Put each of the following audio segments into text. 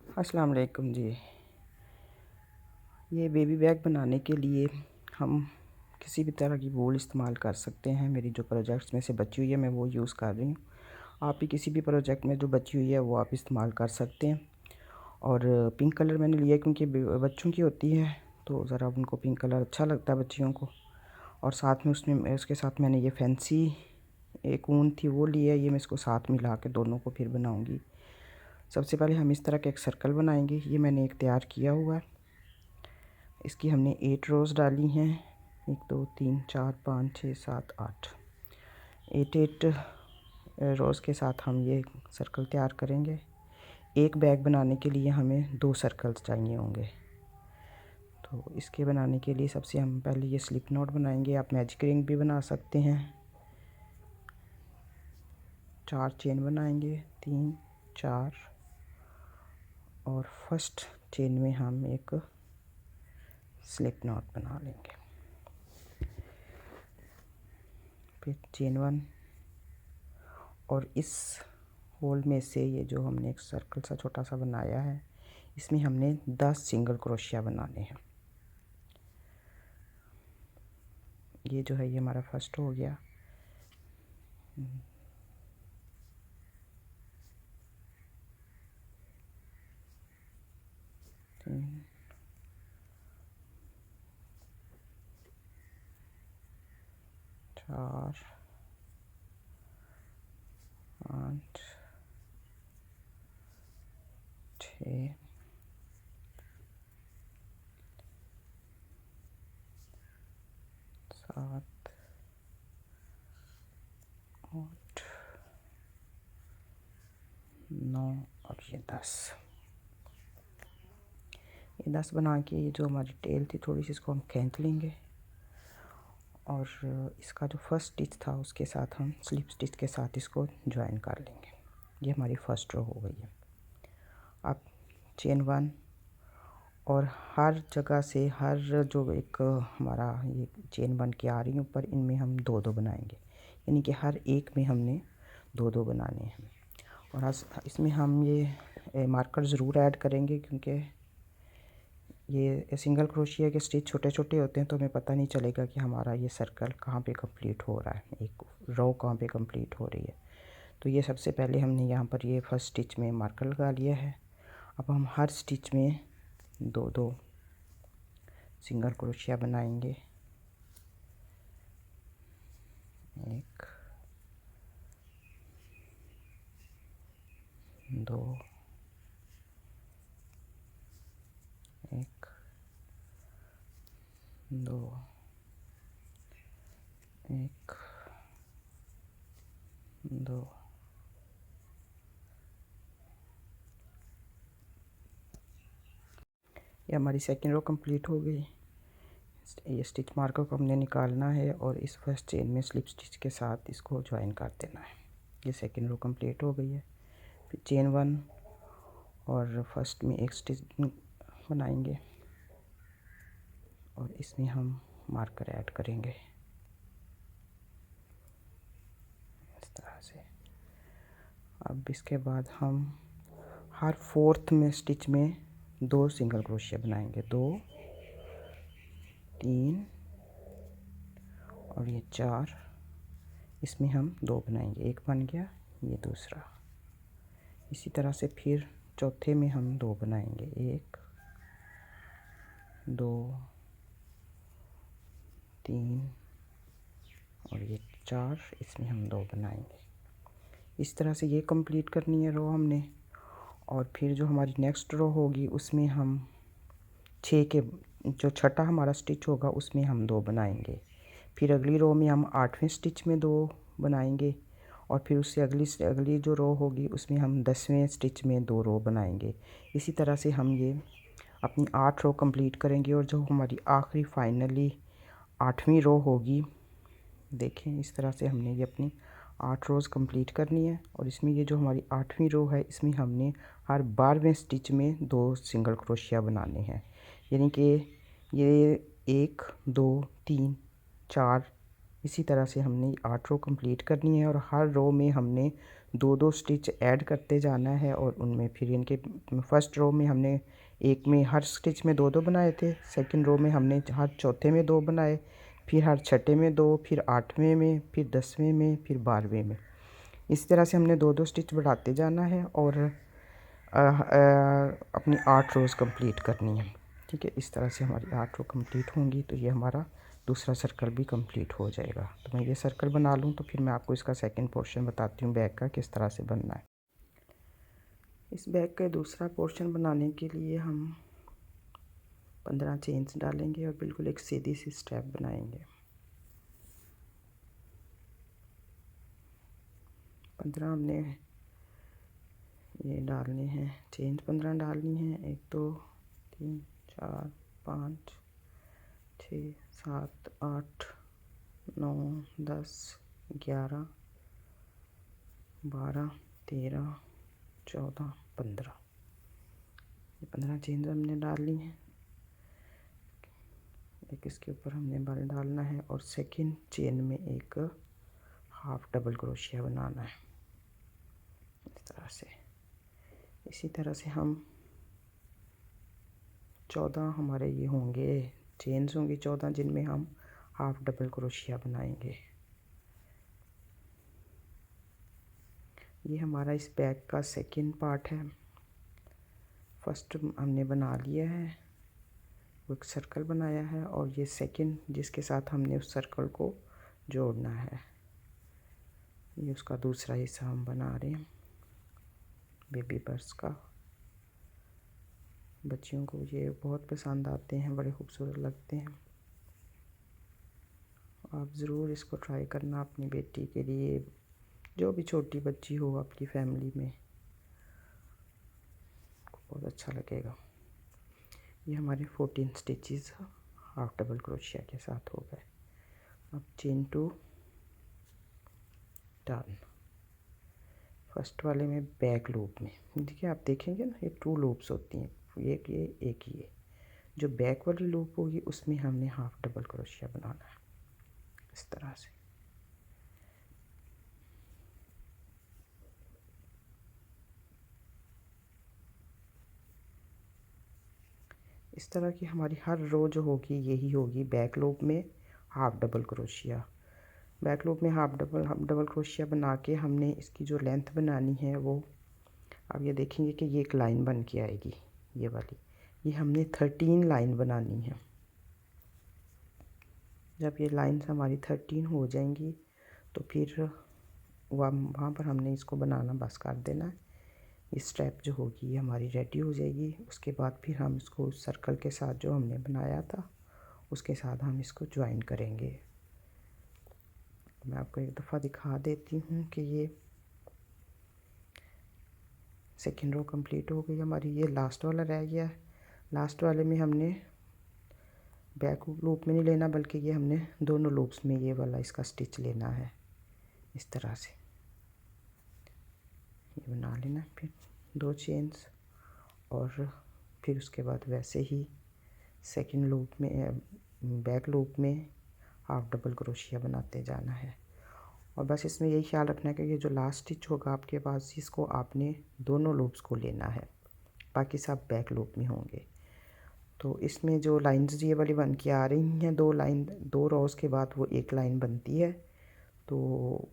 अस्सलाम वालेकुम जी। ये बेबी बैग बनाने के लिए हम किसी भी तरह की वूल इस्तेमाल कर सकते हैं। मेरी जो प्रोजेक्ट्स में से बची हुई है मैं वो यूज़ कर रही हूँ। आप भी किसी भी प्रोजेक्ट में जो बची हुई है वो आप इस्तेमाल कर सकते हैं। और पिंक कलर मैंने लिया क्योंकि बच्चों की होती है तो ज़रा उनको पिंक कलर अच्छा लगता है बच्चियों को। और साथ में उसके साथ मैंने ये फैंसी एक ऊन थी वो ली है। ये मैं इसको साथ मिला के दोनों को फिर बनाऊँगी। सबसे पहले हम इस तरह का एक सर्कल बनाएंगे। ये मैंने एक तैयार किया हुआ है। इसकी हमने 8 रोज़ डाली हैं। 1 2 3 4 5 6 7 8 8 रोज़ के साथ हम ये सर्कल तैयार करेंगे। एक बैग बनाने के लिए हमें 2 सर्कल्स चाहिए होंगे। तो इसके बनाने के लिए सबसे हम पहले ये स्लिप नॉट बनाएंगे। आप मैजिक रिंग भी बना सकते हैं। 4 चेन बनाएंगे, 3 4 और फर्स्ट चेन में हम एक स्लिप नॉट बना लेंगे। फिर चेन 1 और इस होल में से ये जो हमने एक सर्कल सा छोटा सा बनाया है इसमें हमने 10 सिंगल क्रोशिया बनाने हैं। ये जो है ये हमारा फर्स्ट हो गया। तीन, 4 5 6 7 8 9 और ये 10। ये 10 बना के ये जो हमारी टेल थी थोड़ी सी इसको हम खींच लेंगे और इसका जो फर्स्ट स्टिच था उसके साथ हम स्लिप स्टिच के साथ इसको ज्वाइन कर लेंगे। ये हमारी फर्स्ट रो हो गई है। अब चेन 1 और हर जगह से हर जो एक हमारा ये चेन बन के आ रही है ऊपर, इनमें हम 2 2 बनाएंगे। यानी कि हर एक में हमने 2 2 बनाने हैं। और आज इसमें हम ये मार्कर ज़रूर ऐड करेंगे क्योंकि ये सिंगल क्रोशिया के स्टिच छोटे छोटे होते हैं तो हमें पता नहीं चलेगा कि हमारा ये सर्कल कहाँ पे कंप्लीट हो रहा है, एक रो कहाँ पे कंप्लीट हो रही है। तो ये सबसे पहले हमने यहाँ पर ये फर्स्ट स्टिच में मार्कर लगा लिया है। अब हम हर स्टिच में 2 2 सिंगल क्रोशिया बनाएंगे। 1 2 1 2 1 2 ये हमारी सेकेंड रो कंप्लीट हो गई। ये स्टिच मार्कर को हमने निकालना है और इस फर्स्ट चेन में स्लिप स्टिच के साथ इसको ज्वाइन कर देना है। ये सेकेंड रो कंप्लीट हो गई है। फिर चेन 1 और फर्स्ट में एक स्टिच बनाएंगे और इसमें हम मार्कर ऐड करेंगे इस तरह से। अब इसके बाद हम हर फोर्थ में स्टिच में 2 सिंगल क्रोशिया बनाएंगे। 2 3 और ये 4, इसमें हम 2 बनाएंगे। एक बन गया, ये दूसरा। इसी तरह से फिर चौथे में हम 2 बनाएंगे। 1 2 3 और ये 4, इसमें हम 2 बनाएंगे। इस तरह से ये कंप्लीट करनी है रो हमने। और फिर जो हमारी नेक्स्ट रो होगी उसमें हम 6 के जो छठा हमारा स्टिच होगा उसमें हम 2 बनाएंगे। फिर अगली रो में हम 8वें स्टिच में 2 बनाएंगे और फिर उससे अगली जो रो होगी उसमें हम 10वें स्टिच में 2 रो बनाएंगे। इसी तरह से हम ये अपनी 8 रो कंप्लीट करेंगे और जो हमारी आखिरी फाइनली 8वीं रो होगी, देखें इस तरह से हमने ये अपनी 8 रोज़ कंप्लीट करनी है। और इसमें ये जो हमारी 8वीं रो है इसमें हमने हर 12वें स्टिच में 2 सिंगल क्रोशिया बनाने हैं। यानी कि ये 1 2 3 4 इसी तरह से हमने 8 रो कंप्लीट करनी है और हर रो में हमने दो दो स्टिच ऐड करते जाना है और उनमें फिर इनके फर्स्ट रो में हमने एक में हर स्टिच में दो दो बनाए थे, सेकंड रो में हमने हर चौथे में दो बनाए, फिर हर छठे में दो, फिर आठवें में, फिर 10वें में, फिर 12वें में। इस तरह से हमने दो दो स्टिच बढ़ाते जाना है और अपनी 8 रोज़ कंप्लीट करनी है। ठीक है, इस तरह से हमारी 8 रो कंप्लीट होंगी तो ये हमारा दूसरा सर्कल भी कंप्लीट हो जाएगा। तो मैं ये सर्कल बना लूँ तो फिर मैं आपको इसका सेकंड पोर्शन बताती हूँ बैक का किस तरह से बनना है। इस बैक का दूसरा पोर्शन बनाने के लिए हम 15 चेन्स डालेंगे और बिल्कुल एक सीधी सी स्टेप बनाएंगे। 15 हमने ये डालने हैं, चेन्स 15 डालनी है। 1 2 3 4 5 6 7 8 9 10 11 12 13 14 15। ये 15 चेन्स हमने डालनी है। एक इसके ऊपर हमने बल डालना है और सेकंड चेन में एक हाफ डबल क्रोशिया बनाना है इस तरह से। इसी तरह से हम 14 हमारे ये होंगे चेन्स होंगी 14 जिनमें हम हाफ डबल क्रोशिया बनाएंगे। ये हमारा इस बैग का सेकंड पार्ट है। फर्स्ट हमने बना लिया है, एक सर्कल बनाया है और ये सेकंड जिसके साथ हमने उस सर्कल को जोड़ना है। ये उसका दूसरा हिस्सा हम बना रहे हैं बेबी पर्स का। बच्चियों को ये बहुत पसंद आते हैं, बड़े खूबसूरत लगते हैं। आप ज़रूर इसको ट्राई करना अपनी बेटी के लिए, जो भी छोटी बच्ची हो आपकी फैमिली में, बहुत अच्छा लगेगा। ये हमारे 14 स्टिचेस हाफ डबल क्रोशिया के साथ हो गए। अब चेन टू टर्न। फर्स्ट वाले में बैक लूप में देखिए, आप देखेंगे ना ये 2 लूप्स होती हैं, एक ये। जो बैक वाली लूप होगी उसमें हमने हाफ डबल क्रोशिया बनाना है इस तरह से। इस तरह की हमारी हर रो जो होगी यही होगी बैक लूप में half double crochet. Back loop में हाफ डबल क्रोशिया बना के हमने इसकी जो लेंथ बनानी है वो अब ये देखेंगे कि ये एक लाइन बन के आएगी, ये वाली। ये हमने 13 लाइन बनानी है। जब ये लाइन्स हमारी 13 हो जाएंगी तो फिर वहाँ पर हमने इसको बनाना बस कर देना है। ये स्टेप जो होगी ये हमारी रेडी हो जाएगी। उसके बाद फिर हम इसको उस सर्कल के साथ जो हमने बनाया था उसके साथ हम इसको ज्वाइन करेंगे। मैं आपको एक दफ़ा दिखा देती हूँ कि ये सेकेंड रो कंप्लीट हो गई हमारी। ये लास्ट वाला रह गया है। लास्ट वाले में हमने बैक लूप में नहीं लेना बल्कि ये हमने दोनों लूप्स में ये वाला इसका स्टिच लेना है इस तरह से। ये बना लेना, फिर 2 चेन्स और फिर उसके बाद वैसे ही सेकंड लूप में बैक लूप में हाफ डबल क्रोशिया बनाते जाना है। और बस इसमें यही ख्याल रखना है कि ये जो लास्ट स्टिच होगा आपके पास इसको आपने दोनों लूप्स को लेना है, बाकी सब बैक लूप में होंगे। तो इसमें जो लाइंस ये वाली बन के आ रही हैं 2 लाइन, 2 रोज़ के बाद वो एक लाइन बनती है, तो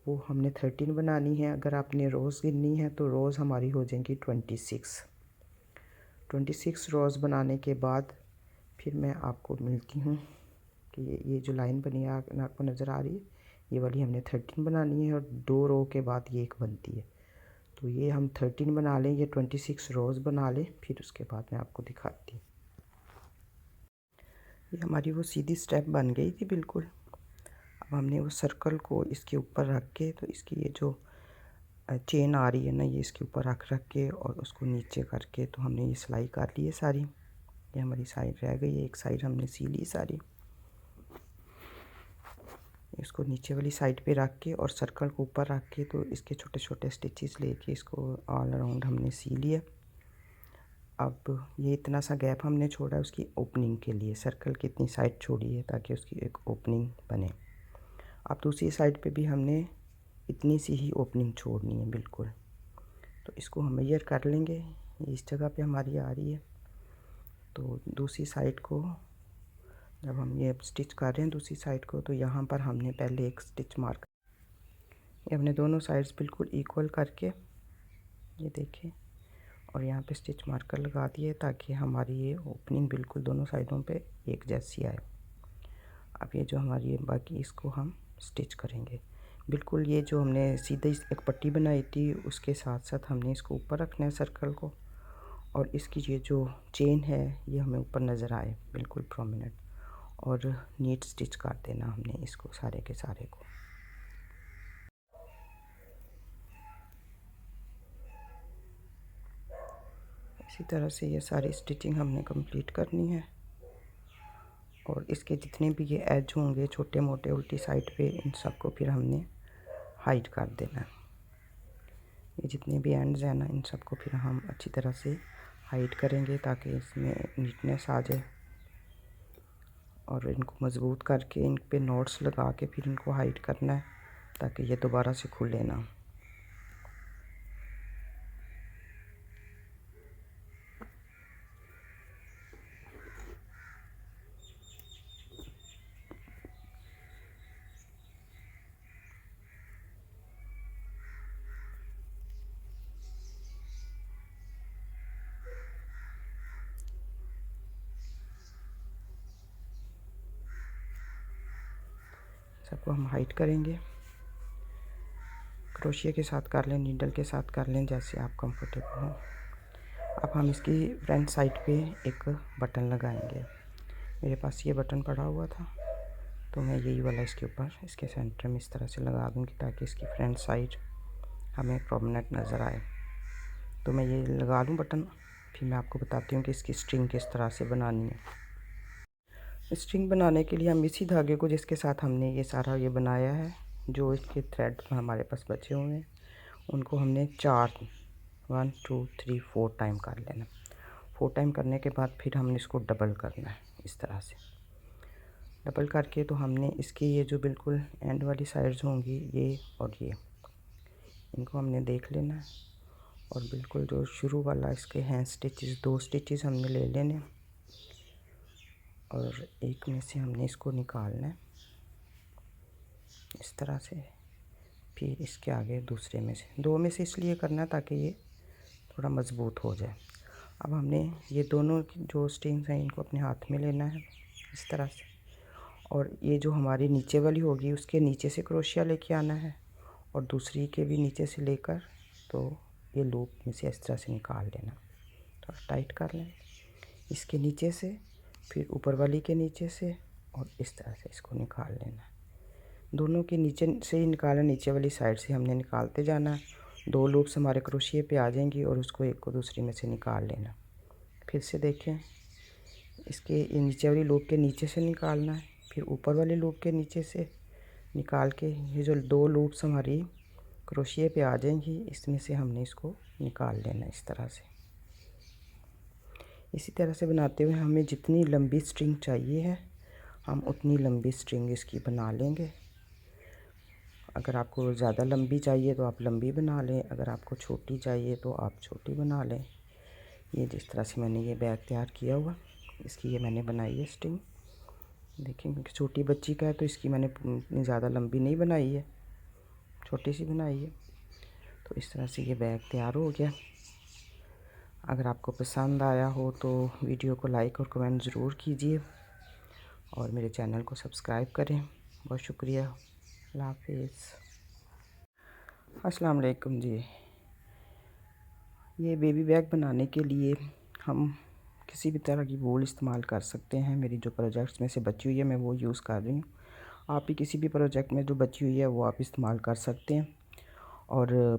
वो हमने 13 बनानी है। अगर आपने रोज़ गिननी है तो रोज़ हमारी हो जाएंगी 26 रोज़ बनाने के बाद फिर मैं आपको मिलती हूँ कि ये जो लाइन बनी है आपको नज़र आ रही है, ये वाली हमने 13 बनानी है और 2 रो के बाद ये एक बनती है। तो ये हम 13 बना लें, ये 26 रोज़ बना लें, फिर उसके बाद मैं आपको दिखाती हूँ। ये हमारी वो सीधी स्टेप बन गई थी बिल्कुल। अब हमने वो सर्कल को इसके ऊपर रख के, तो इसकी ये जो चेन आ रही है ना ये इसके ऊपर रख के और उसको नीचे करके तो हमने ये सिलाई कर ली है सारी। ये हमारी साइड रह गई है, एक साइड हमने सी ली सारी। इसको नीचे वाली साइड पे रख के और सर्कल को ऊपर रख के तो इसके छोटे छोटे स्टिचेस लेके इसको ऑल अराउंड हमने सी लिया। अब ये इतना सा गैप हमने छोड़ा है उसकी ओपनिंग के लिए, सर्कल की इतनी साइड छोड़ी है ताकि उसकी एक ओपनिंग बने। अब दूसरी साइड पे भी हमने इतनी सी ही ओपनिंग छोड़नी है बिल्कुल। तो इसको हम मेजर कर लेंगे, इस जगह पे हमारी आ रही है। तो दूसरी साइड को जब हम ये स्टिच कर रहे हैं दूसरी साइड को, तो यहाँ पर हमने पहले एक स्टिच मार्क, ये हमने दोनों साइड्स बिल्कुल इक्वल करके ये देखें, और यहाँ पे स्टिच मार्कर लगा दिए ताकि हमारी ये ओपनिंग बिल्कुल दोनों साइडों पे एक जैसी आए। अब ये जो हमारी ये बाकी इसको हम स्टिच करेंगे बिल्कुल। ये जो हमने सीधे एक पट्टी बनाई थी उसके साथ साथ हमने इसको ऊपर रखना है सर्कल को, और इसकी ये जो चेन है ये हमें ऊपर नज़र आए बिल्कुल प्रोमिनेंट, और नीट स्टिच कर देना हमने इसको सारे के सारे को। इसी तरह से ये सारी स्टिचिंग हमने कंप्लीट करनी है, और इसके जितने भी ये एज होंगे छोटे मोटे उल्टी साइड पे, इन सबको फिर हमने हाइड कर देना है। ये जितने भी एंड्स हैं ना, इन सबको फिर हम अच्छी तरह से हाइड करेंगे ताकि इसमें नीटनेस आ जाए, और इनको मज़बूत करके इन पे नॉट्स लगा के फिर इनको हाइड करना है ताकि ये दोबारा से खुले ना। सबको हम हाइड करेंगे, क्रोशिया के साथ कर लें, नीडल के साथ कर लें, जैसे आप कंफर्टेबल हो। अब हम इसकी फ्रंट साइड पे एक बटन लगाएंगे। मेरे पास ये बटन पड़ा हुआ था तो मैं यही वाला इसके ऊपर इसके सेंटर में इस तरह से लगा दूँगी ताकि इसकी फ्रंट साइड हमें प्रोमिनेंट नज़र आए। तो मैं ये लगा लूँ बटन, फिर मैं आपको बताती हूँ कि इसकी स्ट्रिंग किस तरह से बनानी है। स्ट्रिंग बनाने के लिए हम इसी धागे को जिसके साथ हमने ये सारा ये बनाया है, जो इसके थ्रेड हमारे पास बचे हुए हैं, उनको हमने 1 2 3 4 टाइम कर लेना। 4 टाइम करने के बाद फिर हमने इसको डबल करना है इस तरह से। डबल करके तो हमने इसकी ये जो बिल्कुल एंड वाली साइड्स होंगी ये और ये, इनको हमने देख लेना है, और बिल्कुल जो शुरू वाला इसके हैं स्टिचेस, 2 स्टिचेस हमने ले लेने, और एक में से हमने इसको निकालना है इस तरह से। फिर इसके आगे दूसरे में से, 2 में से इसलिए करना है ताकि ये थोड़ा मज़बूत हो जाए। अब हमने ये दोनों जो स्ट्रिंग्स हैं इनको अपने हाथ में लेना है इस तरह से, और ये जो हमारी नीचे वाली होगी उसके नीचे से क्रोशिया लेके आना है, और दूसरी के भी नीचे से लेकर तो ये लूप में से इस तरह से निकाल लेना। थोड़ा टाइट कर लें इसके नीचे से, फिर ऊपर वाली के नीचे से, और इस तरह से इसको निकाल लेना। दोनों के नीचे से ही निकालना, नीचे वाली साइड से हमने निकालते जाना है। 2 लूप्स हमारे क्रोशिया पे आ जाएंगी और उसको एक को दूसरी में से निकाल लेना। फिर से देखें, इसके नीचे वाली लूप के नीचे से निकालना है, फिर ऊपर वाले लूप के नीचे से निकाल के ये जो 2 लूप्स हमारी क्रोशिया पे आ जाएंगी, इसमें से हमने इसको निकाल लेना इस तरह से। इसी तरह से बनाते हुए हमें जितनी लंबी स्ट्रिंग चाहिए है हम उतनी लंबी स्ट्रिंग इसकी बना लेंगे। अगर आपको ज़्यादा लंबी चाहिए तो आप लंबी बना लें, अगर आपको छोटी चाहिए तो आप छोटी बना लें। ये जिस तरह से मैंने ये बैग तैयार किया हुआ, इसकी ये मैंने बनाई है स्ट्रिंग। देखिए क्योंकि छोटी बच्ची का है तो इसकी मैंने इतनी ज़्यादा लंबी नहीं बनाई है, छोटी सी बनाई है। तो इस तरह से ये बैग तैयार हो गया। अगर आपको पसंद आया हो तो वीडियो को लाइक और कमेंट ज़रूर कीजिए, और मेरे चैनल को सब्सक्राइब करें। बहुत शुक्रिया। अल्लाह हाफिज़। अस्सलाम वालेकुम जी। ये बेबी बैग बनाने के लिए हम किसी भी तरह की वूल इस्तेमाल कर सकते हैं। मेरी जो प्रोजेक्ट्स में से बची हुई है मैं वो यूज़ कर रही हूँ। आप भी किसी भी प्रोजेक्ट में जो बची हुई है वो आप इस्तेमाल कर सकते हैं। और